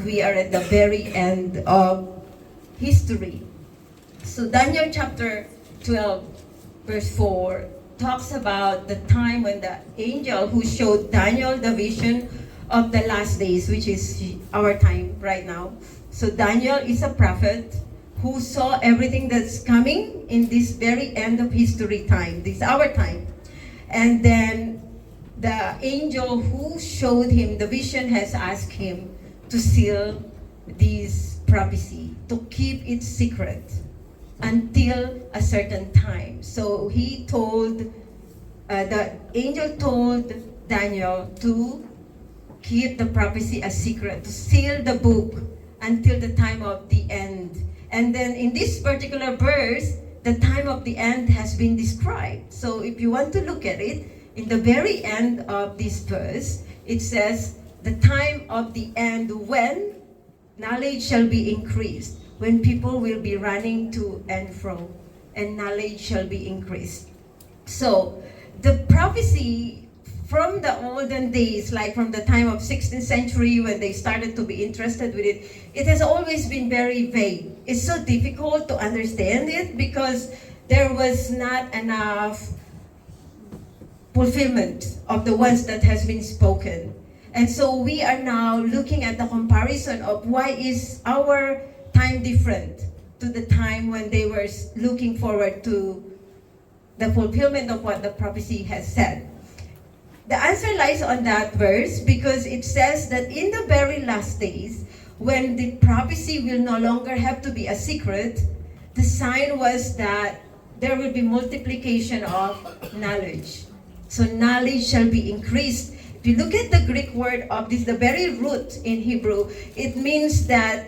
we are at the very end of history. So Daniel chapter 12, verse 4 talks about the time when the angel who showed Daniel the vision of the last days, which is our time right now. So Daniel is a prophet who saw everything that's coming in this very end of history time. This is our time. And then the angel who showed him the vision has asked him to seal this prophecy, to keep it secret until a certain time. So he told, the angel told Daniel to keep the prophecy a secret, to seal the book until the time of the end. And then in this particular verse, the time of the end has been described. So if you want to look at it, in the very end of this verse, it says, the time of the end when knowledge shall be increased, when people will be running to and fro, and knowledge shall be increased. So the prophecy from the olden days, like from the time of 16th century when they started to be interested with it, it has always been very vague. It's so difficult to understand it because there was not enough fulfillment of the ones that has been spoken. And so we are now looking at the comparison of why is our time different to the time when they were looking forward to the fulfillment of what the prophecy has said. The answer lies on that verse because it says that in the very last days, when the prophecy will no longer have to be a secret, the sign was that there will be multiplication of knowledge. So knowledge shall be increased. If you look at the Greek word of this, the very root in Hebrew, it means that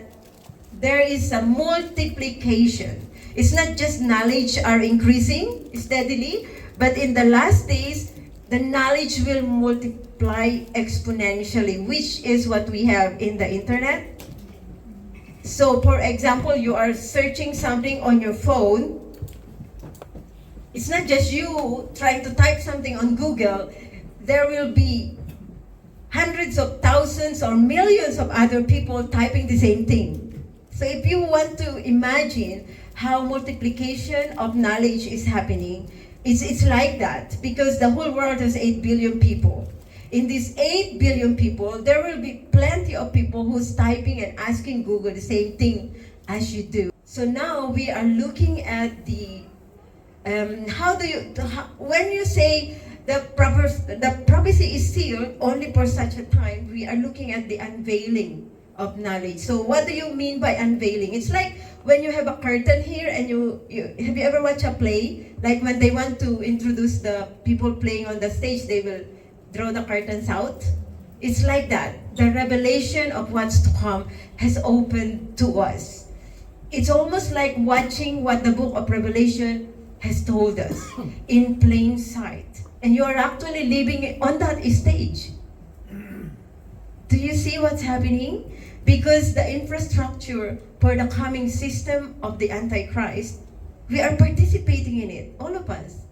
there is a multiplication. It's not just knowledge are increasing steadily, but in the last days, the knowledge will multiply exponentially, which is what we have in the internet. So for example, you are searching something on your phone. It's not just you trying to type something on Google. There will be hundreds of thousands or millions of other people typing the same thing. So if you want to imagine how multiplication of knowledge is happening, it's like that because the whole world has 8 billion people. In these 8 billion people, there will be plenty of people who's typing and asking Google the same thing as you do. So now we are looking at the when you say the prophecy is sealed only for such a time, we are looking at the unveiling of knowledge. So what do you mean by unveiling? It's like when you have a curtain here and you have you ever watched a play? Like when they want to introduce the people playing on the stage, they will draw the curtains out. It's like that. The revelation of what's to come has opened to us. It's almost like watching what the book of Revelation has told us in plain sight. And you are actually living on that stage. Do you see what's happening? Because the infrastructure for the coming system of the Antichrist, we are participating in it, all of us,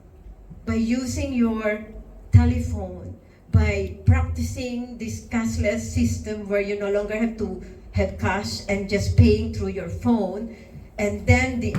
by using your telephone, by practicing this cashless system where you no longer have to have cash and just paying through your phone, and then the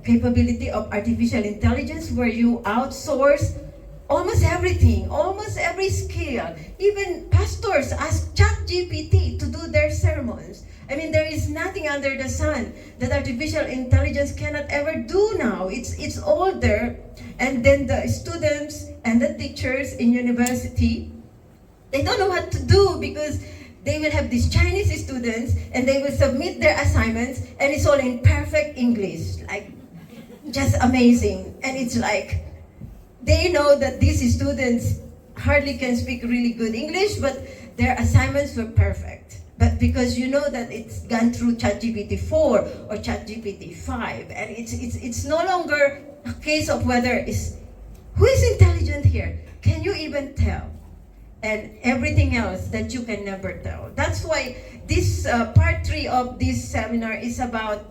capability of artificial intelligence where you outsource almost everything, almost every skill. Even pastors ask ChatGPT to do their sermons. I mean, there is nothing under the sun that artificial intelligence cannot ever do now. It's all there. And then the students and the teachers in university, they don't know what to do because they will have these Chinese students and they will submit their assignments and it's all in perfect English, like just amazing. And it's like, they know that these students hardly can speak really good English, but their assignments were perfect. But because you know that it's gone through ChatGPT 4 or ChatGPT 5, and it's no longer a case of who is intelligent here? Can you even tell? And everything else that you can never tell. That's why this part 3 of this seminar is about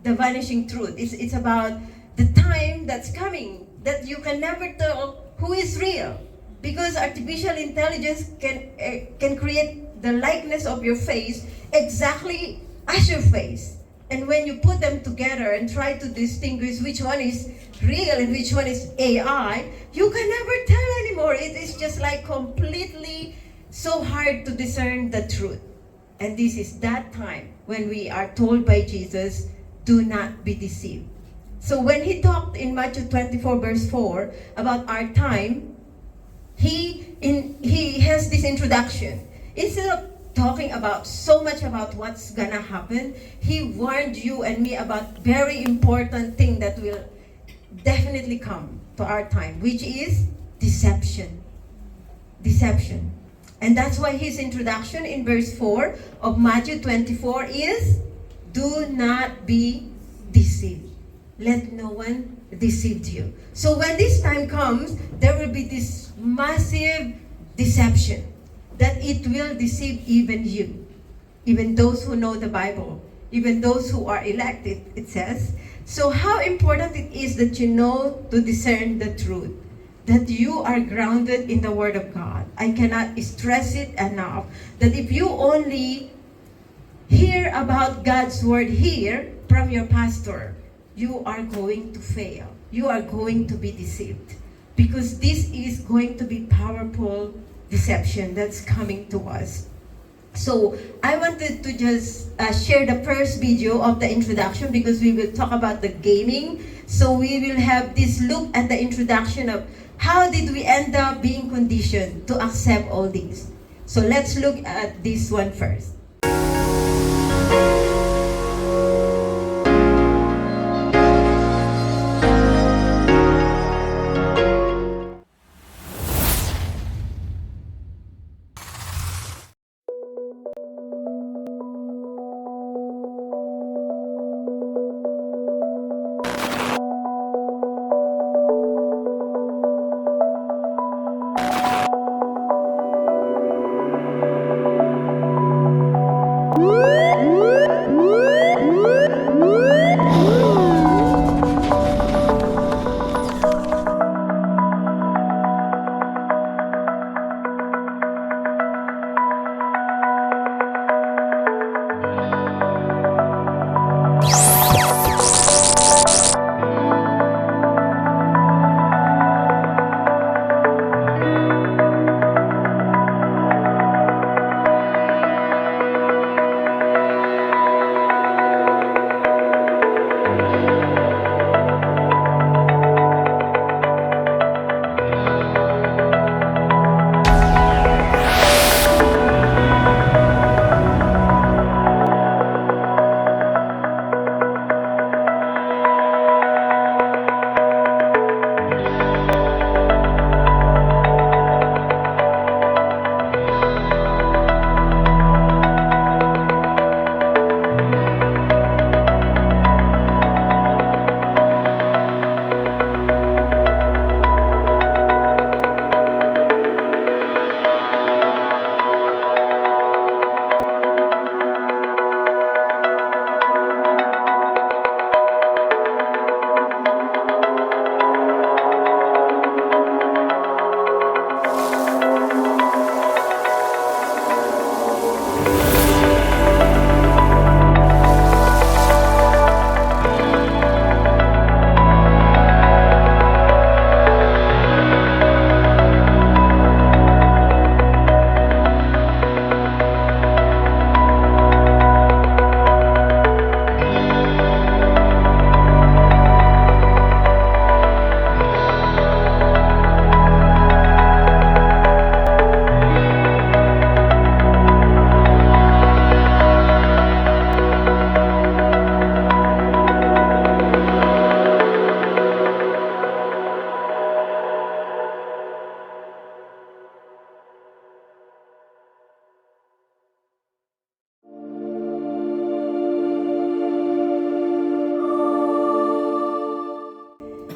the vanishing truth. It's about the time that's coming that you can never tell who is real, because artificial intelligence can create the likeness of your face exactly as your face. And when you put them together and try to distinguish which one is real and which one is AI, you can never tell anymore. It is just like completely so hard to discern the truth. And this is that time when we are told by Jesus, do not be deceived. So when he talked in Matthew 24 verse 4 about our time, he has this introduction. Instead of talking about so much about what's gonna happen, he warned you and me about very important thing that will definitely come to our time, which is deception. Deception. And that's why his introduction in verse 4 of Matthew 24 is, do not be deceived. Let no one deceive you. So when this time comes, there will be this massive deception that it will deceive even you, even those who know the Bible, even those who are elected, it says. So how important it is that you know to discern the truth, that you are grounded in the Word of God. I cannot stress it enough, that if you only hear about God's Word here from your pastor, you are going to fail. You are going to be deceived. Because this is going to be powerful deception that's coming to us. So I wanted to just share the first video of the introduction, because we will talk about the gaming. So we will have this look at the introduction of how did we end up being conditioned to accept all these. So let's look at this one first.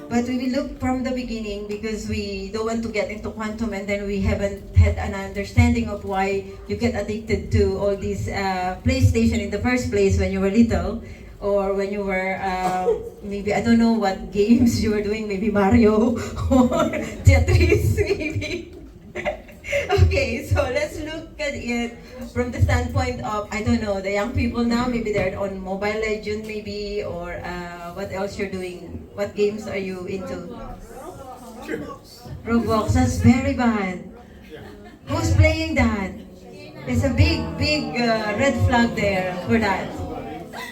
But we will look from the beginning, because we don't want to get into quantum and then we haven't had an understanding of why you get addicted to all these PlayStation in the first place when you were little, or when you were maybe, I don't know what games you were doing, maybe Mario or Tetris maybe. Okay, so let's look at at it from the standpoint of, I don't know, the young people now, maybe they're on Mobile Legend maybe, or what else you're doing? What games are you into? Roblox, that's very bad. Who's playing that? There's a big red flag there for that.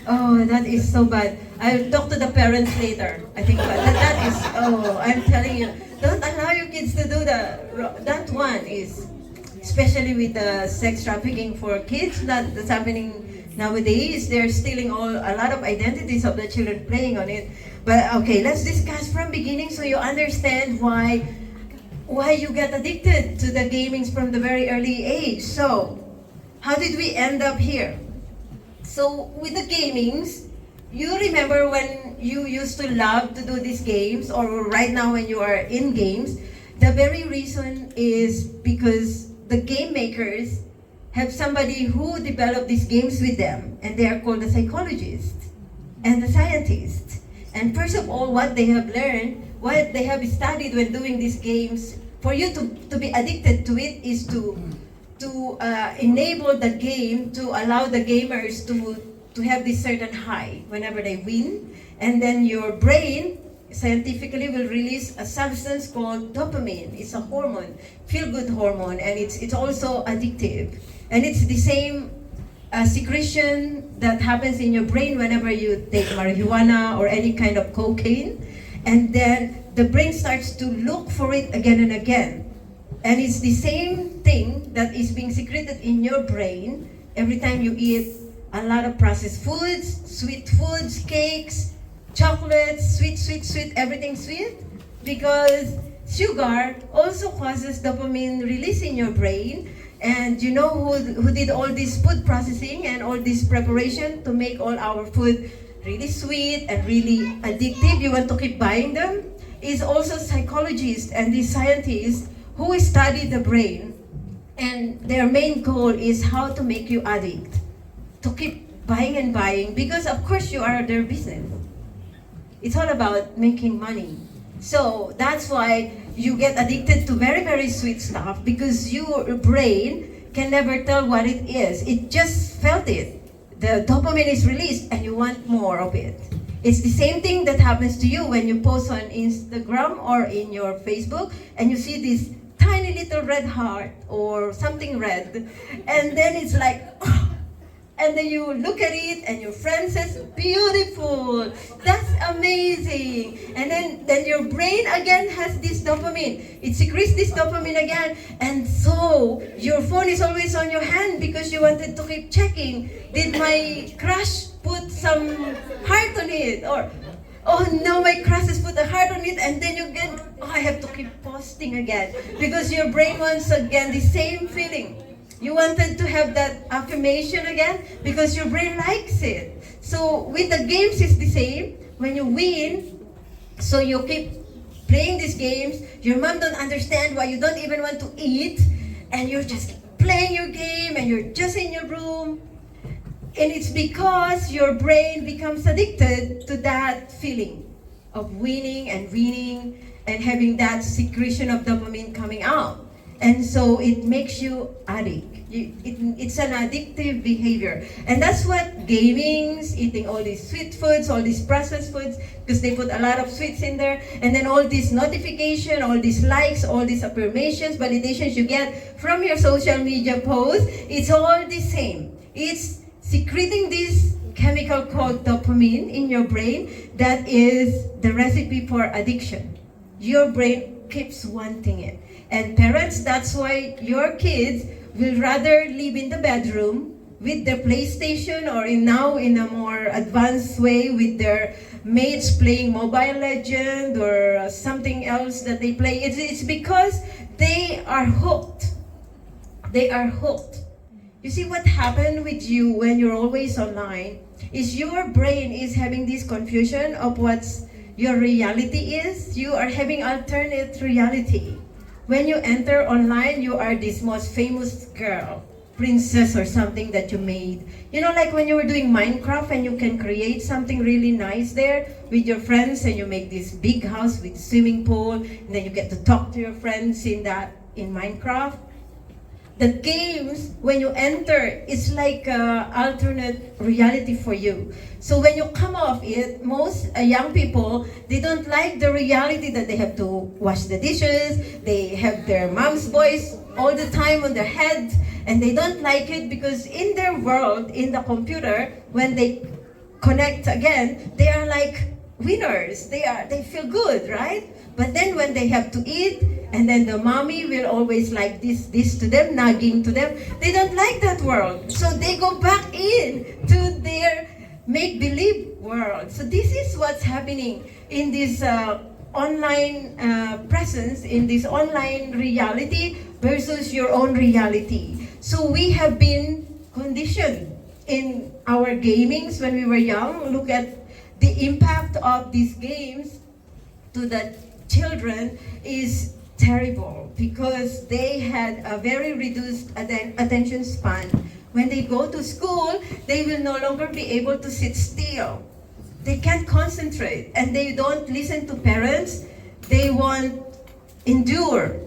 Oh, that is so bad. I'll talk to the parents later. I think that is, oh, I'm telling you, don't allow your kids to do that one is, especially with the sex trafficking for kids that's happening nowadays. They're stealing a lot of identities of the children playing on it. But okay, let's discuss from beginning so you understand why you get addicted to the gamings from the very early age. So, how did we end up here? So, with the gamings, you remember when you used to love to do these games, or right now when you are in games, the very reason is because the game makers have somebody who developed these games with them, and they are called the psychologists and the scientists. And first of all, what they have learned, what they have studied when doing these games, for you to be addicted to it is to enable the game, to allow the gamers to have this certain high whenever they win. And then your brain scientifically will release a substance called dopamine. It's a hormone, feel-good hormone, and it's also addictive. And it's the same secretion that happens in your brain whenever you take marijuana or any kind of cocaine. And then the brain starts to look for it again and again. And it's the same thing that is being secreted in your brain every time you eat a lot of processed foods, sweet foods, cakes, chocolates, sweet, everything sweet. Because sugar also causes dopamine release in your brain. And you know who did all this food processing and all this preparation to make all our food really sweet and really addictive? You want to keep buying them? Is also psychologists and these scientists who study the brain, and their main goal is how to make you addict, to keep buying and buying, because of course you are their business. It's all about making money. So that's why you get addicted to very sweet stuff, because your brain can never tell what it is. It just felt it. The dopamine is released and you want more of it. It's the same thing that happens to you when you post on Instagram or in your Facebook and you see this tiny little red heart or something red, and then it's like, and then you look at it and your friend says, beautiful, that's amazing. And then your brain again has this dopamine. It secretes this dopamine again. And so your phone is always on your hand because you wanted to keep checking. Did my crush put some heart on it? Or, oh no, my crush has put a heart on it. And then you get, oh, I have to keep posting again. Because your brain wants again the same feeling. You wanted to have that affirmation again because your brain likes it. So with the games, it's the same. When you win, so you keep playing these games. Your mom don't understand why you don't even want to eat, and you're just playing your game and you're just in your room. And it's because your brain becomes addicted to that feeling of winning and having that secretion of dopamine coming out. And so it makes you addict. It's an addictive behavior. And that's what gamings, eating all these sweet foods, all these processed foods, because they put a lot of sweets in there, and then all these notification, all these likes, all these affirmations, validations you get from your social media posts, it's all the same. It's secreting this chemical called dopamine in your brain that is the recipe for addiction. Your brain keeps wanting it. And parents, that's why your kids will rather live in the bedroom with their PlayStation, or now in a more advanced way with their mates playing Mobile Legend or something else that they play. It's because they are hooked. They are hooked. You see, what happened with you when you're always online is your brain is having this confusion of what's your reality is. You are having alternate reality. When you enter online, you are this most famous girl, princess or something that you made. You know, like when you were doing Minecraft and you can create something really nice there with your friends, and you make this big house with swimming pool, and then you get to talk to your friends in Minecraft. The games, when you enter, it's like alternate reality for you. So when you come off it, most young people, they don't like the reality that they have to wash the dishes, they have their mom's voice all the time on their head, and they don't like it because in their world, in the computer, when they connect again, they are like winners. They feel good, right? But then when they have to eat, and then the mommy will always like this to them, nagging to them, they don't like that world. So they go back in to their make-believe world. So this is what's happening in this online presence, in this online reality versus your own reality. So we have been conditioned in our gamings when we were young. Look at the impact of these games to the children is terrible because they had a very reduced attention span. When they go to school, they will no longer be able to sit still. They can't concentrate and they don't listen to parents. They won't endure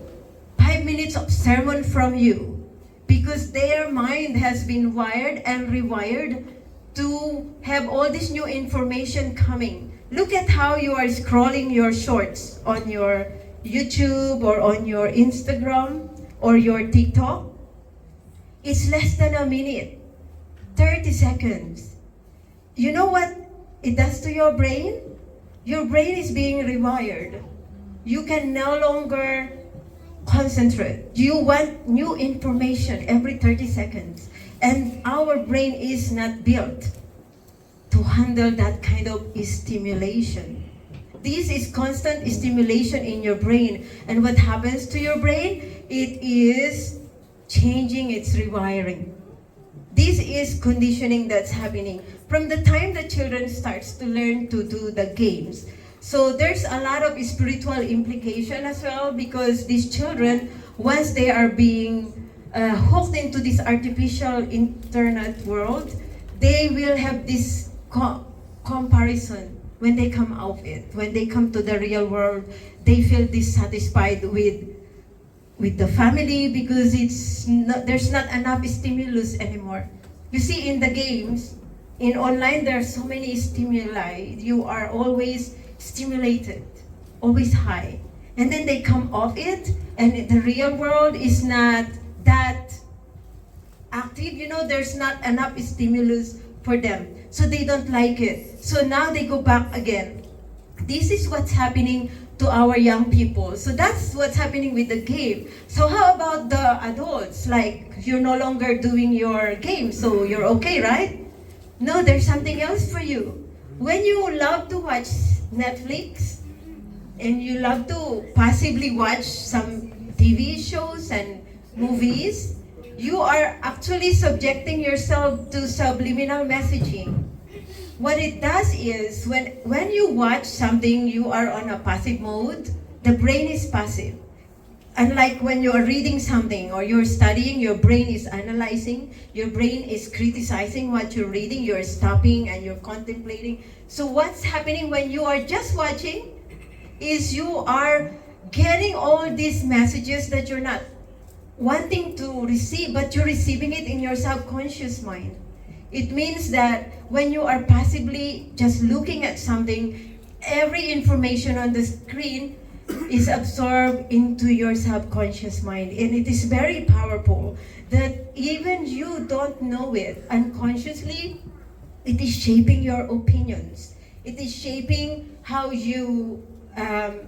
5 minutes of sermon from you because their mind has been wired and rewired to have all this new information coming. Look at how you are scrolling your shorts on your YouTube or on your Instagram or your TikTok. It's less than a minute, 30 seconds. You know what it does to your brain? Your brain is being rewired. You can no longer concentrate. You want new information every 30 seconds. And our brain is not built to handle that kind of stimulation. This is constant stimulation in your brain. And what happens to your brain? It is changing its rewiring. This is conditioning that's happening from the time the children starts to learn to do the games. So there's a lot of spiritual implication as well because these children, once they are being hooked into this artificial internet world, they will have this comparison when they come out of it. When they come to the real world, they feel dissatisfied with the family because there's not enough stimulus anymore. You see, in the games, in online, there are so many stimuli. You are always stimulated, always high. And then they come off it, and the real world is not that active. You know, there's not enough stimulus for them. So they don't like it. So now they go back again. This is what's happening to our young people. So that's what's happening with the game. So how about the adults? Like, you're no longer doing your game, so you're okay, right? No, there's something else for you. When you love to watch Netflix, and you love to passively watch some TV shows and movies, you are actually subjecting yourself to subliminal messaging. What it does is, when you watch something, you are on a passive mode. The brain is passive. Unlike when you are reading something or you're studying, your brain is analyzing, your brain is criticizing what you're reading, you're stopping and you're contemplating. So what's happening when you are just watching is you are getting all these messages that you're not wanting to receive, but you're receiving it in your subconscious mind. It means that when you are passively just looking at something, every information on the screen is absorbed into your subconscious mind. And it is very powerful that even you don't know it. Unconsciously, it is shaping your opinions. It is shaping how you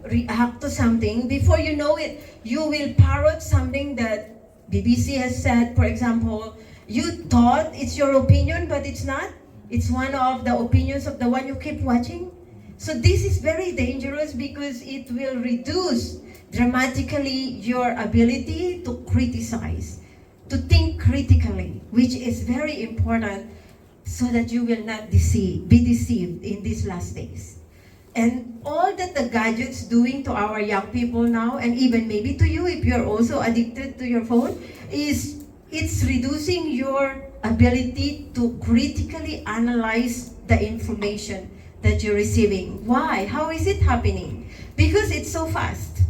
react to something. Before you know it, you will parrot something that BBC has said, for example. You thought it's your opinion, but it's not. It's one of the opinions of the one you keep watching. So this is very dangerous because it will reduce dramatically your ability to criticize, to think critically, which is very important so that you will not be deceived in these last days. And all that the gadgets doing to our young people now, and even maybe to you if you're also addicted to your phone, is it's reducing your ability to critically analyze the information that you're receiving. Why? How is it happening? Because it's so fast.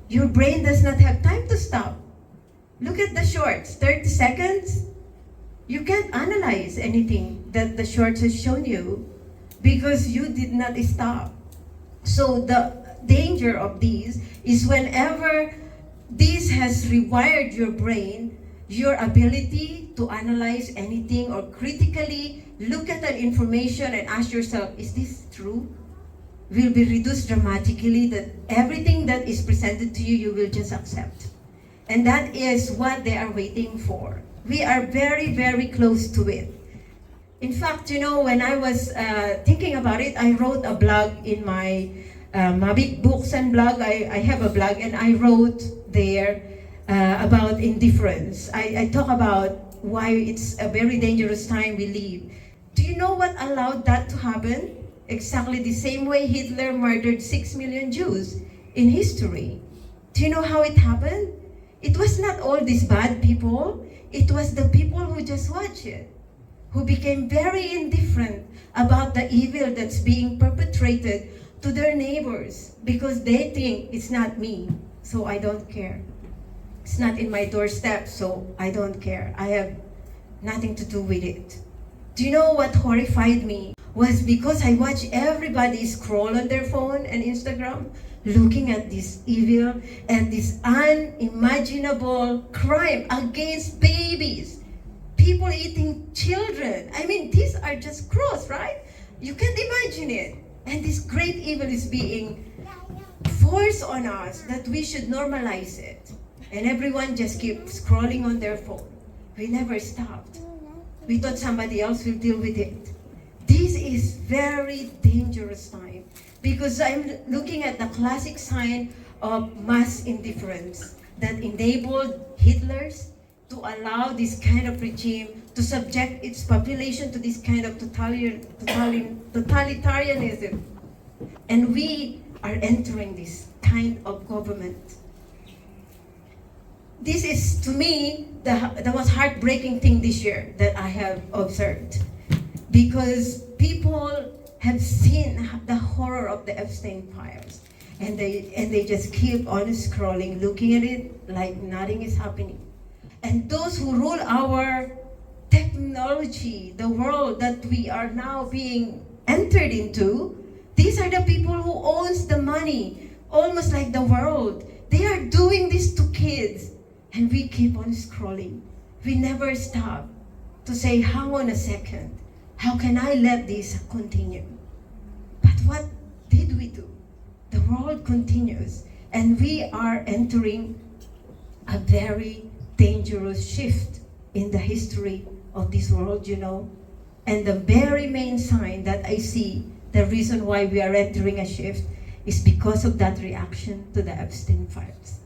Your brain does not have time to stop. Look at the shorts, 30 seconds. You can't analyze anything that the shorts has shown you because you did not stop. So the danger of these is whenever this has rewired your brain, your ability to analyze anything or critically look at an information and ask yourself, is this true? Will be reduced dramatically, that everything that is presented to you, you will just accept. And that is what they are waiting for. We are very, very close to it. In fact, when I was thinking about it, I wrote a blog in my Mavic books and blog. I have a blog, and I wrote there about indifference. I talk about why it's a very dangerous time we live. Do you know what allowed that to happen? Exactly the same way Hitler murdered 6 million Jews in history. Do you know how it happened? It was not all these bad people. It was the people who just watched it, who became very indifferent about the evil that's being perpetrated to their neighbors because they think it's not me, so I don't care. It's not in my doorstep, so I don't care. I have nothing to do with it. Do you know what horrified me? Was because I watched everybody scroll on their phone and Instagram, looking at this evil and this unimaginable crime against babies. People eating children. I mean, these are just gross, right? You can't imagine it. And this great evil is being forced on us that we should normalize it. And everyone just keeps scrolling on their phone. We never stopped. We thought somebody else will deal with it. This is very dangerous time because I'm looking at the classic sign of mass indifference that enabled Hitler's to allow this kind of regime to subject its population to this kind of totalitarianism. And we are entering this kind of government. This is, to me, the most heartbreaking thing this year that I have observed. Because people have seen the horror of the Epstein files. And they just keep on scrolling, looking at it like nothing is happening. And those who rule our technology, the world that we are now being entered into, these are the people who owns the money, almost like the world. They are doing this to kids. And we keep on scrolling. We never stop to say, hang on a second. How can I let this continue? But what did we do? The world continues. And we are entering a very dangerous shift in the history of this world, And the very main sign that I see, the reason why we are entering a shift, is because of that reaction to the Epstein files.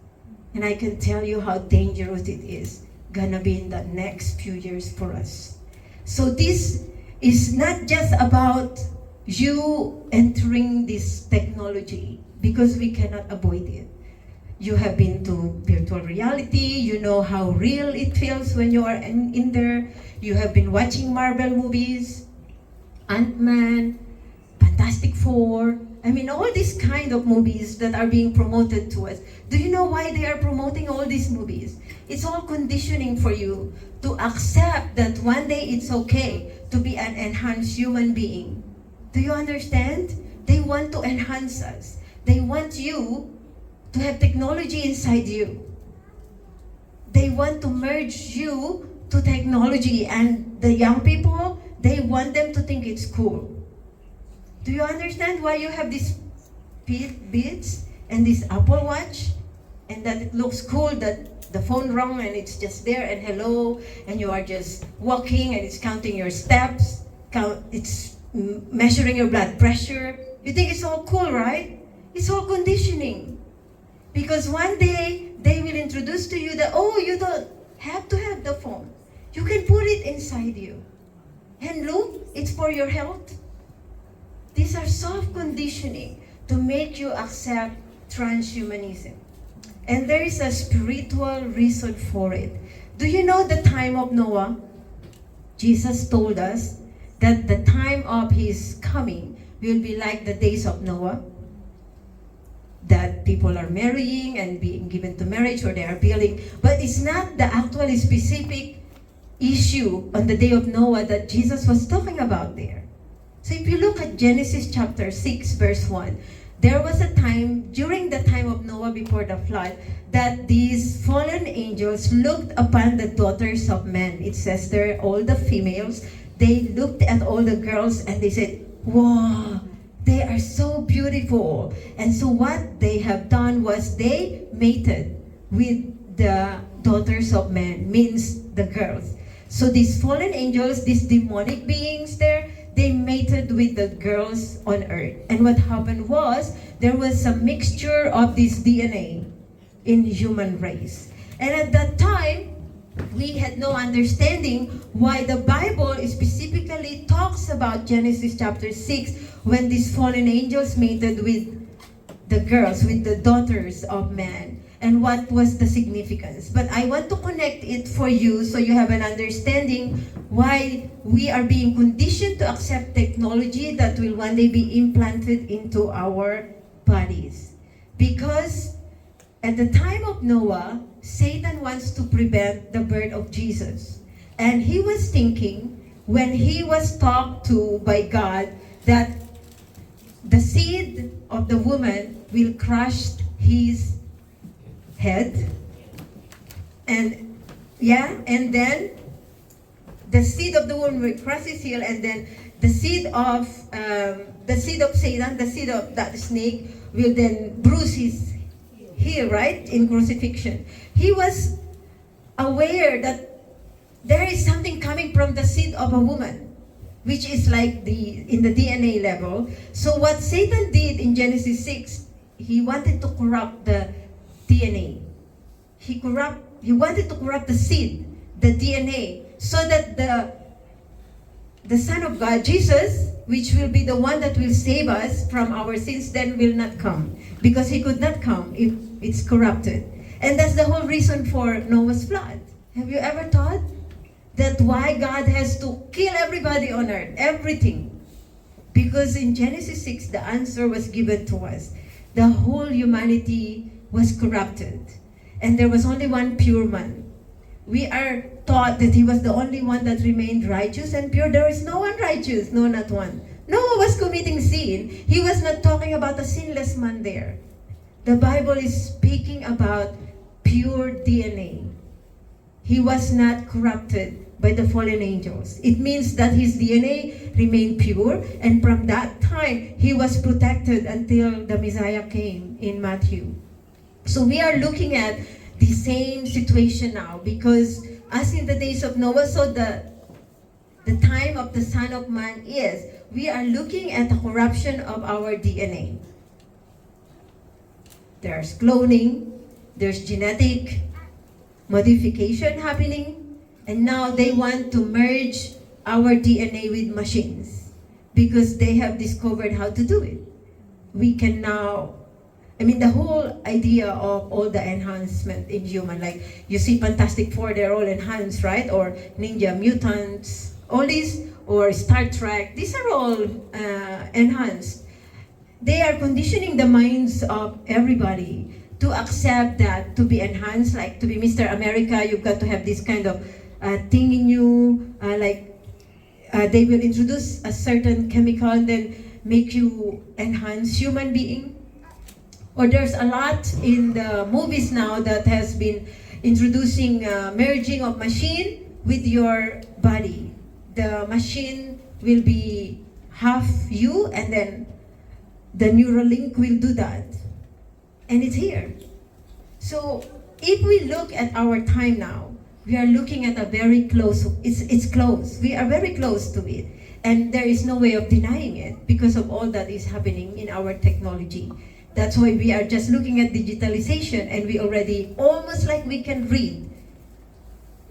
And I can tell you how dangerous it is gonna be in the next few years for us. So this is not just about you entering this technology, because we cannot avoid it. You have been to virtual reality, you know how real it feels when you are in there. You have been watching Marvel movies, Ant-Man, Fantastic Four. I mean, all these kind of movies that are being promoted to us. Do you know why they are promoting all these movies? It's all conditioning for you to accept that one day it's okay to be an enhanced human being. Do you understand? They want to enhance us. They want you to have technology inside you. They want to merge you to technology, and the young people, they want them to think it's cool. Do you understand why you have these Beats and this Apple Watch, and that it looks cool that the phone rung and it's just there and hello, and you are just walking and it's counting your steps, it's measuring your blood pressure. You think it's all cool, right? It's all conditioning. Because one day they will introduce to you that, oh, you don't have to have the phone. You can put it inside you. And look, it's for your health. These are soft conditioning to make you accept transhumanism. And there is a spiritual reason for it. Do you know the time of Noah? Jesus told us that the time of his coming will be like the days of Noah. that people are marrying and being given to marriage, or they are building, but it's not the actual specific issue on the day of Noah that Jesus was talking about there. So if you look at Genesis chapter 6 verse 1, there was a time during the time of Noah before the flood that these fallen angels looked upon the daughters of men. It says there, all the females, they looked at all the girls and they said, wow, they are so beautiful. And so what they have done was they mated with the daughters of men, means the girls. So these fallen angels, these demonic beings there, they mated with the girls on earth. And what happened was, there was a mixture of this DNA in human race. And at that time, we had no understanding why the Bible specifically talks about Genesis chapter 6 when these fallen angels mated with the girls, with the daughters of man. And what was the significance. But I want to connect it for you so you have an understanding why we are being conditioned to accept technology that will one day be implanted into our bodies. Because at the time of Noah, Satan wants to prevent the birth of Jesus. And he was thinking, when he was talked to by God, that the seed of the woman will crush his head, and then the seed of the woman will crush his heel, and then the seed of Satan, the seed of that snake, will then bruise his heel, right, in crucifixion. He was aware that there is something coming from the seed of a woman, which is like in the DNA level. So what Satan did in Genesis 6, he wanted to corrupt the DNA. He wanted to corrupt the seed, the DNA, so that the Son of God, Jesus, which will be the one that will save us from our sins, then will not come. Because he could not come if it's corrupted. And that's the whole reason for Noah's flood. Have you ever thought that why God has to kill everybody on earth, everything? Because in Genesis 6, the answer was given to us. The whole humanity was corrupted. And there was only one pure man. We are taught that he was the only one that remained righteous and pure. There is no one righteous, no, not one. Noah was committing sin. He was not talking about a sinless man there. The Bible is speaking about pure DNA. He was not corrupted by the fallen angels. It means that his DNA remained pure, and from that time, he was protected until the Messiah came in Matthew. So we are looking at the same situation now, because as in the days of Noah, so the time of the Son of Man is, we are looking at the corruption of our DNA. There's cloning, there's genetic modification happening, and now they want to merge our DNA with machines because they have discovered how to do it. We can now, the whole idea of all the enhancement in human, like you see Fantastic Four, they're all enhanced, right? Or Ninja Mutants, all these, or Star Trek, these are all enhanced. They are conditioning the minds of everybody to accept that to be enhanced, like to be Mr. America, you've got to have this kind of thing in you, they will introduce a certain chemical and then make you enhance human being. Or there's a lot in the movies now that has been introducing merging of machine with your body. The machine will be half you, and then the neural link will do that. And it's here. So if we look at our time now, we are looking at a very close, it's close. We are very close to it. And there is no way of denying it because of all that is happening in our technology. That's why we are just looking at digitalization, and we already almost like we can read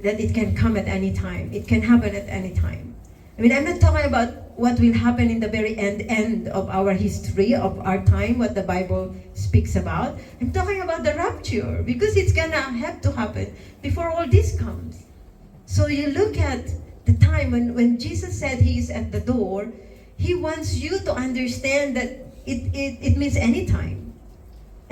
that it can come at any time. It can happen at any time. I'm not talking about what will happen in the very end of our history, of our time, what the Bible speaks about. I'm talking about the rapture, because it's gonna have to happen before all this comes. So you look at the time when Jesus said he is at the door, he wants you to understand that it means anytime.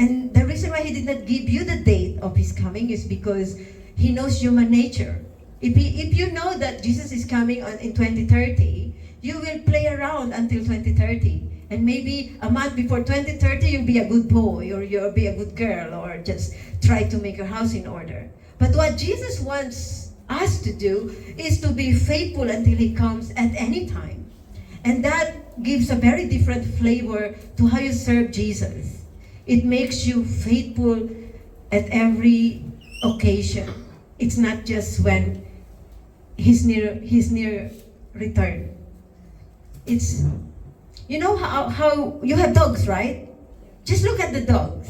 And the reason why he did not give you the date of his coming is because he knows human nature. If you know that Jesus is coming in 2030, you will play around until 2030. And maybe a month before 2030, you'll be a good boy or you'll be a good girl or just try to make your house in order. But what Jesus wants us to do is to be faithful until he comes at any time. And that gives a very different flavor to how you serve Jesus. It makes you faithful at every occasion. It's not just when he's near return. It's, you know how you have dogs, right? Just look at the dogs.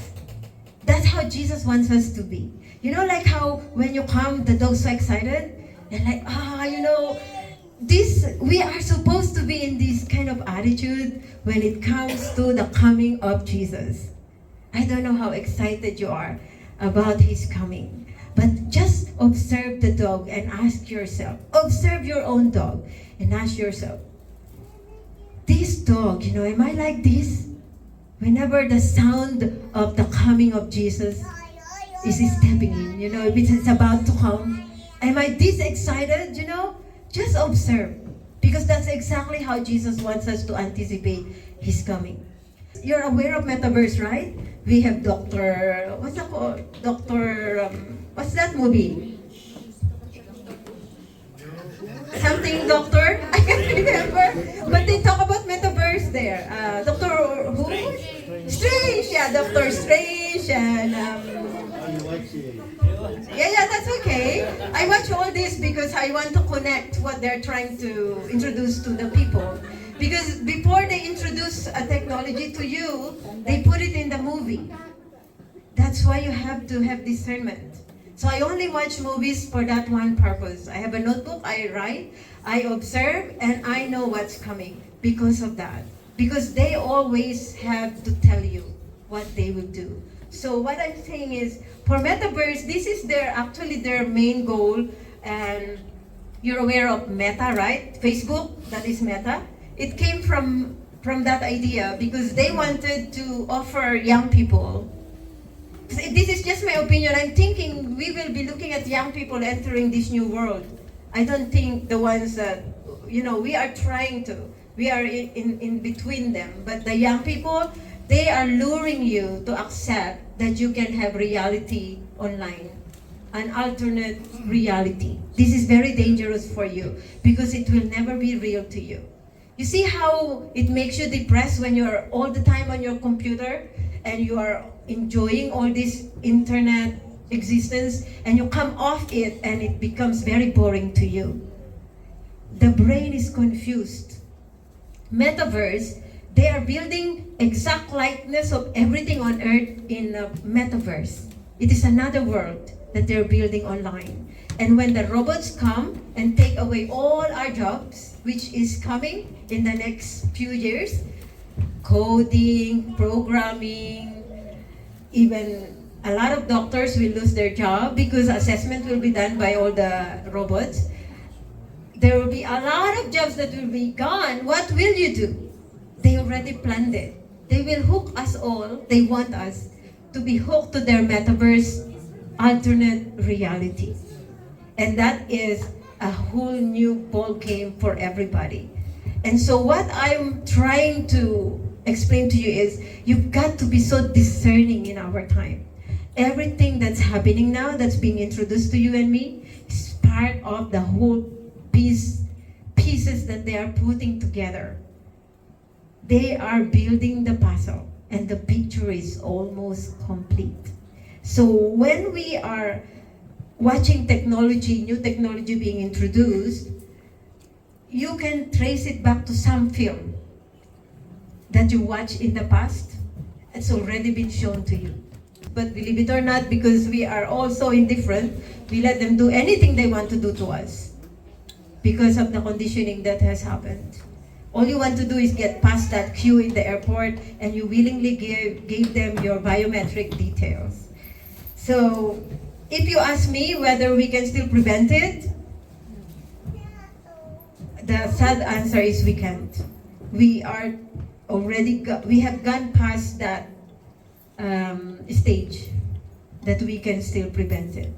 That's how Jesus wants us to be. You know, like how when you come, the dog's so excited. They're like, we are supposed to be in this kind of attitude when it comes to the coming of Jesus. I don't know how excited you are about his coming. But just observe the dog and ask yourself, observe your own dog and ask yourself, this dog, am I like this? Whenever the sound of the coming of Jesus is stepping in, if it's about to come, am I this excited, Just observe. Because that's exactly how Jesus wants us to anticipate his coming. You're aware of metaverse, right? We have what's that called? What's that movie? Something doctor? I can't remember. But they talk about metaverse there. Doctor who? Strange. Yeah, Doctor Strange and yeah, that's okay. I watch all this because I want to connect what they're trying to introduce to the people. Because before they introduce a technology to you, they put it in the movie. That's why you have to have discernment. So I only watch movies for that one purpose. I have a notebook, I write, I observe, and I know what's coming because of that. Because they always have to tell you what they will do. So what I'm saying is, for Metaverse, this is actually their main goal. And you're aware of Meta, right? Facebook, that is Meta. It came from that idea because they wanted to offer young people. This is just my opinion. I'm thinking we will be looking at young people entering this new world. I don't think the ones that, we are trying to. We are in between them. But the young people, they are luring you to accept that you can have reality online, an alternate reality. This is very dangerous for you because it will never be real to you. You see how it makes you depressed when you're all the time on your computer and you are enjoying all this internet existence and you come off it and it becomes very boring to you. The brain is confused. Metaverse, they are building exact likeness of everything on earth in a metaverse. It is another world that they're building online. And when the robots come and take away all our jobs, which is coming in the next few years, coding, programming, even a lot of doctors will lose their job because assessment will be done by all the robots. There will be a lot of jobs that will be gone. What will you do? They already planned it. They will hook us all. They want us to be hooked to their metaverse alternate reality. And that is a whole new ball game for everybody. And so what I'm trying to explain to you is you've got to be so discerning in our time. Everything that's happening now, that's being introduced to you and me, is part of the whole pieces that they are putting together. They are building the puzzle and the picture is almost complete. So when we are watching technology, new technology being introduced, you can trace it back to some film that you watched in the past. It's already been shown to you. But believe it or not, because we are all so indifferent, we let them do anything they want to do to us because of the conditioning that has happened. All you want to do is get past that queue in the airport and you willingly gave them your biometric details. So if you ask me whether we can still prevent it, the sad answer is we can't. We have gone past that stage that we can still prevent it.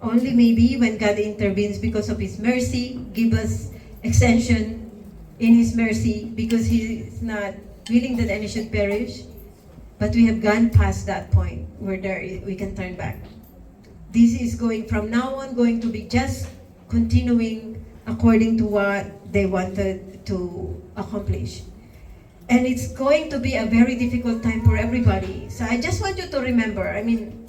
Only maybe when God intervenes because of His mercy, give us extension in His mercy, because He is not willing that any should perish. But we have gone past that point where we can turn back. This is going from now on going to be just continuing according to what they wanted to accomplish. And it's going to be a very difficult time for everybody. So I just want you to remember, I mean,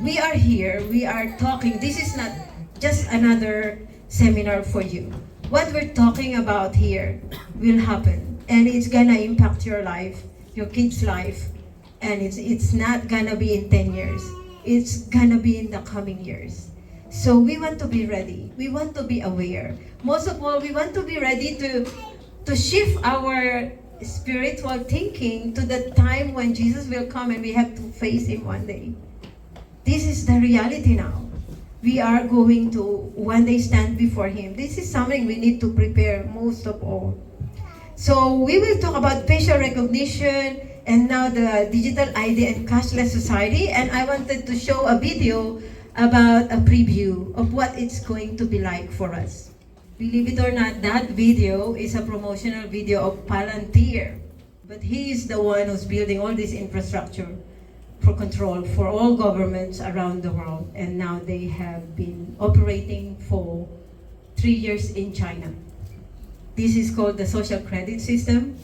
we are here, we are talking. This is not just another seminar for you. What we're talking about here will happen, and it's gonna impact your life, your kids' life, and it's not gonna be in 10 years. It's gonna be in the coming years. So we want to be ready. We want to be aware. Most of all, we want to be ready to shift our spiritual thinking to the time when Jesus will come and we have to face Him one day. This is the reality now. We are going to one day stand before Him. This is something we need to prepare most of all. So we will talk about facial recognition and now the digital ID and cashless society. And I wanted to show a video about a preview of what it's going to be like for us. Believe it or not, that video is a promotional video of Palantir. But he is the one who's building all this infrastructure for control for all governments around the world. And now they have been operating for 3 years in China. This is called the social credit system.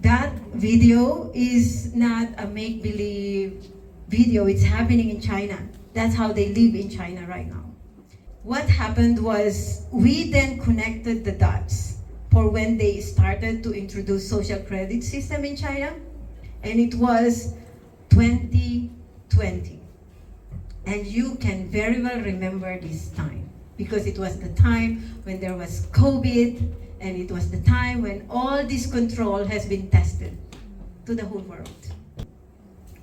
That video is not a make-believe video. It's happening in China. That's how they live in China right now. What happened was we then connected the dots for when they started to introduce social credit system in China, and it was 2020. And you can very well remember this time because it was the time when there was COVID, and it was the time when all this control has been tested to the whole world.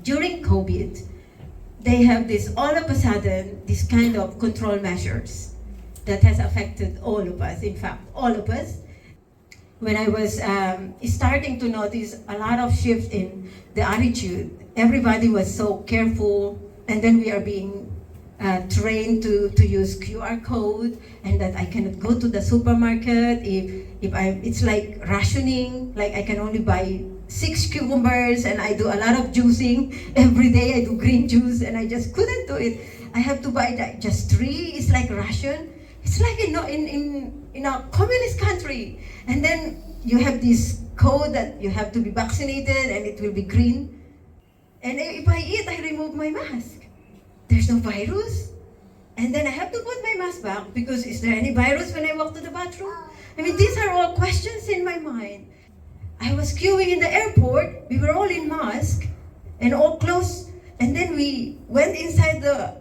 During COVID, they have this, all of a sudden, this kind of control measures that has affected all of us, in fact, all of us. When I was starting to notice a lot of shift in the attitude, everybody was so careful, and then we are being trained to use QR code, and that I cannot go to the supermarket it's like rationing, like I can only buy 6 cucumbers, and I do a lot of juicing every day. I do green juice, and I just couldn't do it. I have to buy just 3. It's like ration. It's like in a communist country. And then you have this code that you have to be vaccinated, and it will be green. And if I eat, I remove my mask. There's no virus. And then I have to put my mask back because is there any virus when I walk to the bathroom? I mean, these are all questions in my mind. I was queuing in the airport. We were all in mask and all close. And then we went inside the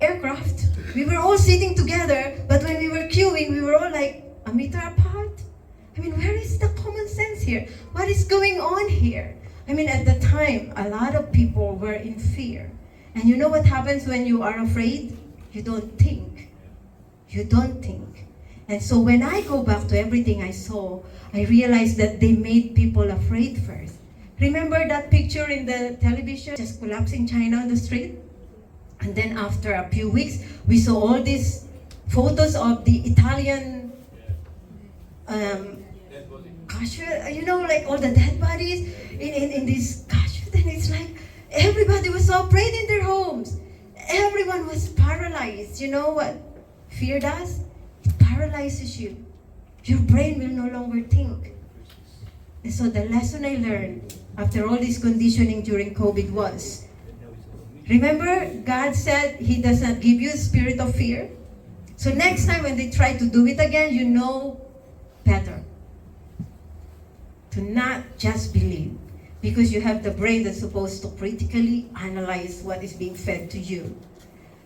aircraft. We were all sitting together, but when we were queuing, we were all like a meter apart. I mean, where is the common sense here? What is going on here? I mean, at the time, a lot of people were in fear. And you know what happens when you are afraid? You don't think. You don't think. And so when I go back to everything I saw, I realized that they made people afraid first. Remember that picture in the television, just collapsing China on the street? And then after a few weeks, we saw all these photos of the Italian cashew, you know, like all the dead bodies in this cashew. And it's like everybody was so afraid in their homes. Everyone was paralyzed. You know what fear does? It paralyzes you. Your brain will no longer think. And so the lesson I learned after all this conditioning during COVID was, remember, God said He does not give you a spirit of fear. So next time when they try to do it again, you know better. To not just believe. Because you have the brain that's supposed to critically analyze what is being fed to you.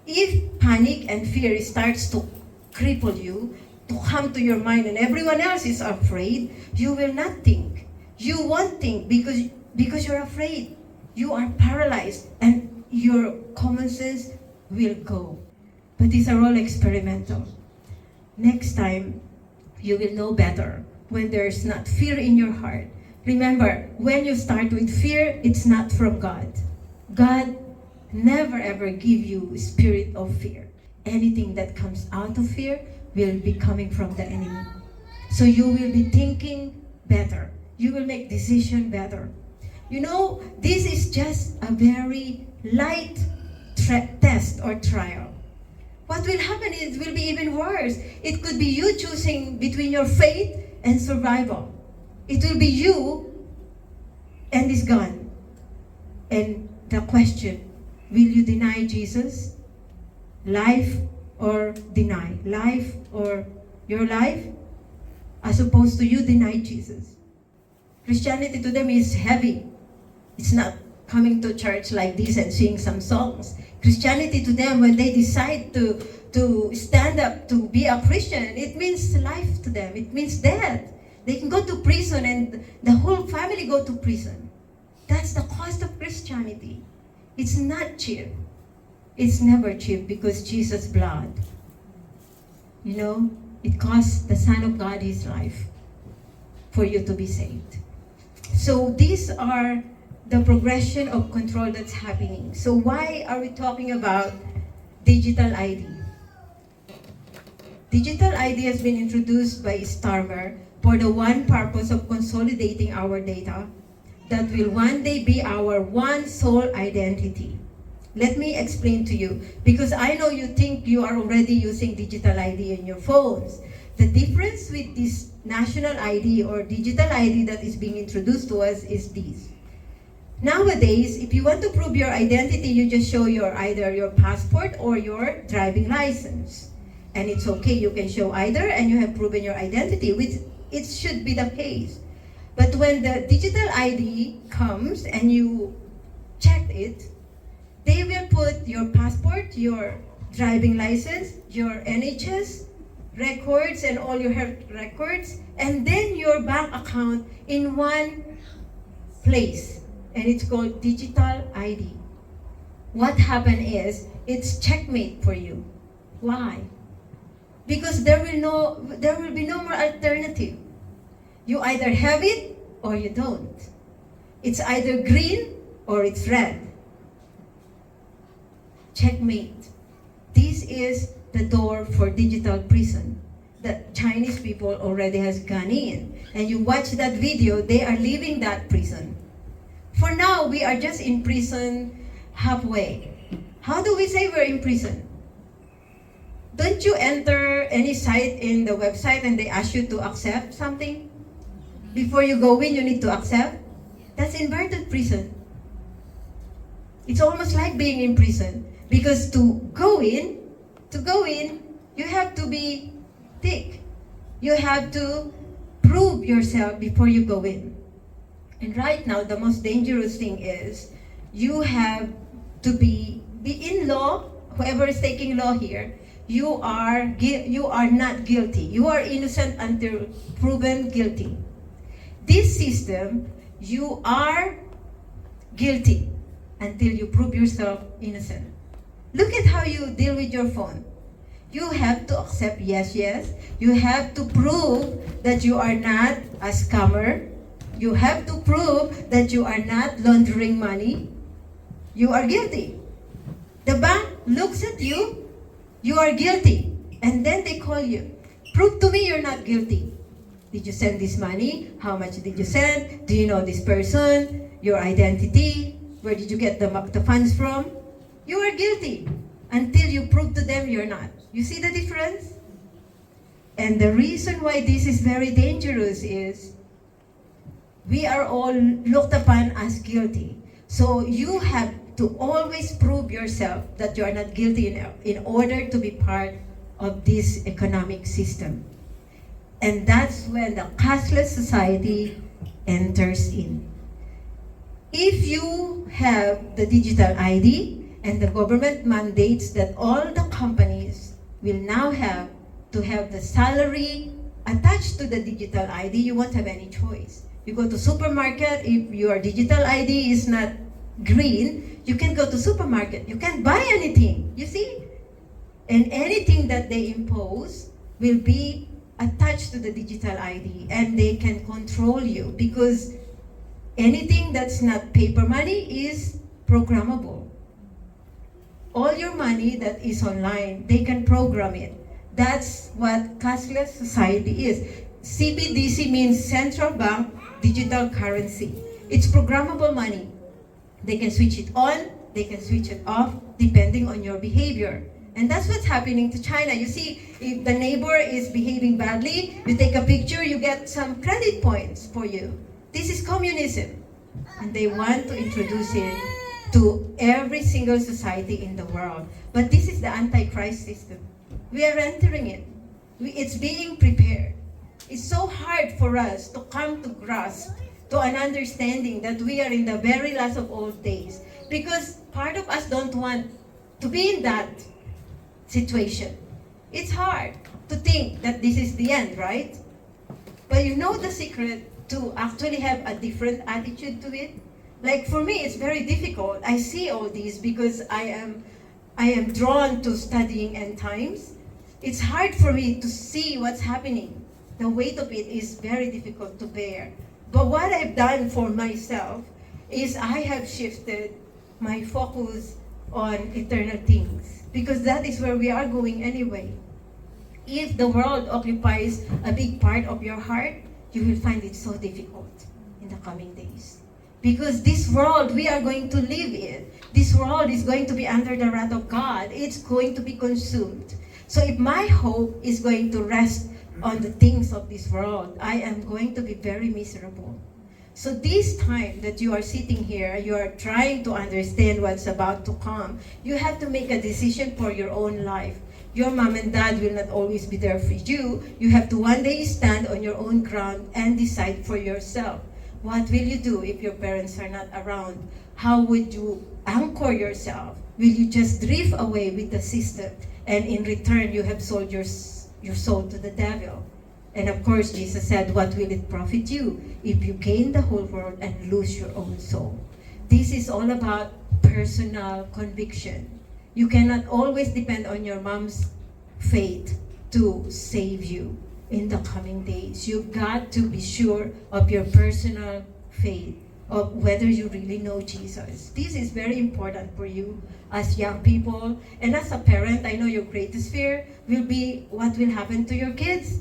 If panic and fear starts to cripple you, to come to your mind and everyone else is afraid, you will not think. You won't think because you're afraid. You are paralyzed and your common sense will go. But these are all experimental. Next time, you will know better when there's not fear in your heart, Remember, when you start with fear, it's not from God. God never ever give you spirit of fear. Anything that comes out of fear will be coming from the enemy. So you will be thinking better. You will make decision better. You know, this is just a very light test or trial. What will happen is it will be even worse. It could be you choosing between your faith and survival. It will be you and this gun. And the question, will you deny Jesus? Life or deny? Life or your life? As opposed to you deny Jesus. Christianity to them is heavy. It's not coming to church like this and sing some songs. Christianity to them, when they decide to stand up to be a Christian, it means life to them. It means death. They can go to prison and the whole family go to prison. That's the cost of Christianity. It's not cheap. It's never cheap because Jesus' blood, you know, it cost the Son of God his life for you to be saved. So these are the progression of control that's happening. So why are we talking about digital ID? Digital ID has been introduced by Starmer for the one purpose of consolidating our data that will one day be our one sole identity. Let me explain to you, because I know you think you are already using digital ID in your phones. The difference with this national ID or digital ID that is being introduced to us is this. Nowadays, if you want to prove your identity, you just show either your passport or your driving license. And it's okay, you can show either and you have proven your identity, which it should be the case. But when the digital ID comes and you check it, they will put your passport, your driving license, your NHS records and all your health records, and then your bank account in one place. And it's called digital ID. What happened is, it's checkmate for you. Why? Because there will be no more alternative. You either have it or you don't. It's either green or it's red. Checkmate. This is the door for digital prison that Chinese people already has gone in. And you watch that video, they are leaving that prison. For now, we are just in prison halfway. How do we say we're in prison? Don't you enter any site in the website and they ask you to accept something? Before you go in, you need to accept? That's inverted prison. It's almost like being in prison. Because to go in, you have to be thick. You have to prove yourself before you go in. And right now, the most dangerous thing is you have to be in law. Whoever is taking law here, you are not guilty. You are innocent until proven guilty. This system, you are guilty until you prove yourself innocent. Look at how you deal with your phone. You have to accept yes. You have to prove that you are not a scammer. You have to prove that you are not laundering money. You are guilty. The bank looks at you, you are guilty. And then they call you. Prove to me you're not guilty. Did you send this money? How much did you send? Do you know this person? Your identity? Where did you get the funds from? You are guilty until you prove to them you're not. You see the difference? And the reason why this is very dangerous is we are all looked upon as guilty. So you have to always prove yourself that you are not guilty in order to be part of this economic system. And that's when the cashless society enters in. If you have the digital ID, and the government mandates that all the companies will now have to have the salary attached to the digital ID, you won't have any choice. You go to supermarket, if your digital ID is not green, you can go to supermarket. You can't buy anything, you see? And anything that they impose will be attached to the digital ID and they can control you because Anything that's not paper money is programmable. All your money that is online, they can program it. That's what cashless society is. CBDC means central bank digital currency. It's programmable money. They can switch it on, they can switch it off, depending on your behavior. And that's what's happening to China. You see, if the neighbor is behaving badly, you take a picture, you get some credit points for you. This is communism. And they want to introduce it to every single society in the world. But this is the Antichrist system. We are entering it. It's being prepared. It's so hard for us to come to grasp, to an understanding that we are in the very last of old days. Because part of us don't want to be in that situation. It's hard to think that this is the end, right? But you know the secret to actually have a different attitude to it? Like for me, it's very difficult. I see all these because I am drawn to studying end times. It's hard for me to see what's happening. The weight of it is very difficult to bear. But what I've done for myself is I have shifted my focus on eternal things, because that is where we are going anyway. If the world occupies a big part of your heart, you will find it so difficult in the coming days. Because this world we are going to live in, this world is going to be under the wrath of God. It's going to be consumed. So if my hope is going to rest on the things of this world, I am going to be very miserable. So this time that you are sitting here, you are trying to understand what's about to come, you have to make a decision for your own life. Your mom and dad will not always be there for you. You have to one day stand on your own ground and decide for yourself. What will you do if your parents are not around? How would you anchor yourself? Will you just drift away with the system, and in return you have sold your soul to the devil? And of course, Jesus said, what will it profit you if you gain the whole world and lose your own soul? This is all about personal conviction. You cannot always depend on your mom's faith to save you in the coming days. You've got to be sure of your personal faith, of whether you really know Jesus. This is very important for you as young people. And as a parent, I know your greatest fear will be what will happen to your kids.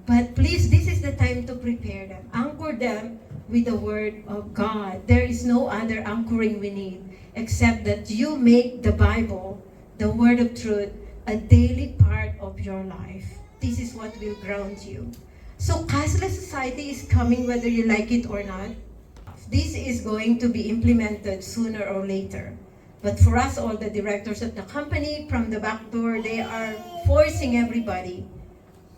But please, this is the time to prepare them. Anchor them with the Word of God. There is no other anchoring we need except that you make the Bible, the Word of truth, a daily part of your life. This is what will ground you. So cashless society is coming whether you like it or not. This is going to be implemented sooner or later. But for us, all the directors of the company, from the back door, they are forcing everybody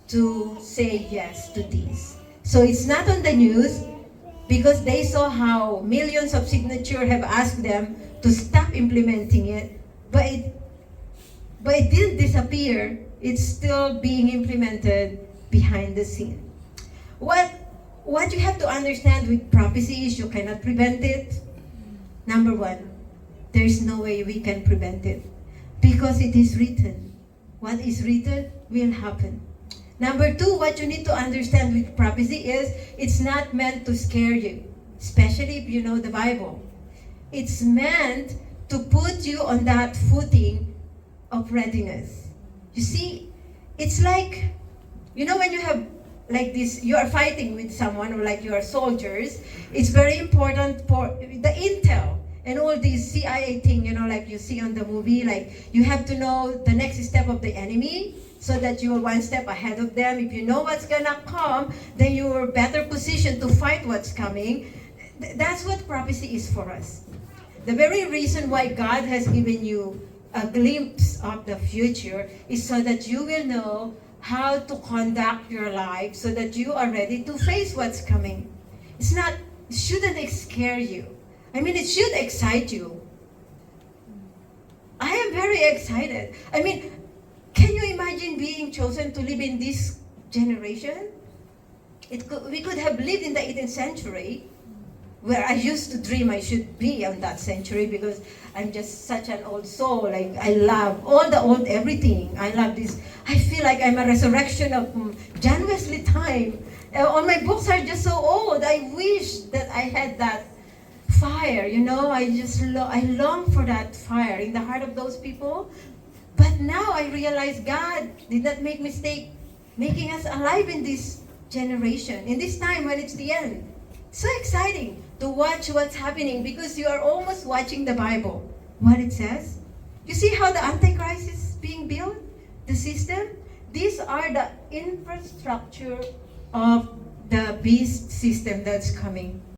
to say yes to this. So it's not on the news because they saw how millions of signatures have asked them to stop implementing it, but it didn't disappear. It's still being implemented behind the scene. What you have to understand with prophecy is you cannot prevent it. Number one, there is no way we can prevent it because it is written. What is written will happen. Number two, what you need to understand with prophecy is it's not meant to scare you, especially if you know the Bible. It's meant to put you on that footing of readiness. You see, it's like, you know, when you have like this, you are fighting with someone, or like you are soldiers, it's very important for the intel and all these CIA thing, you know, like you see on the movie, like you have to know the next step of the enemy so that you are one step ahead of them. If you know what's gonna come, then you are better positioned to fight what's coming. That's what prophecy is for us. The very reason why God has given you a glimpse of the future is so that you will know how to conduct your life so that you are ready to face what's coming. It shouldn't scare you. I mean, it should excite you. I am very excited. I mean, can you imagine being chosen to live in this generation? We could have lived in the 18th century, where I used to dream I should be on that century because I'm just such an old soul. Like, I love all the old everything. I love this. I feel like I'm a resurrection of John Wesley time. All my books are just so old. I wish that I had that fire, I long for that fire in the heart of those people. But now I realize God did not make mistake making us alive in this generation, in this time when it's the end. So exciting to watch what's happening because you are almost watching the Bible. What it says. You see how the Antichrist is being built? The system? These are the infrastructure of the beast system that's coming.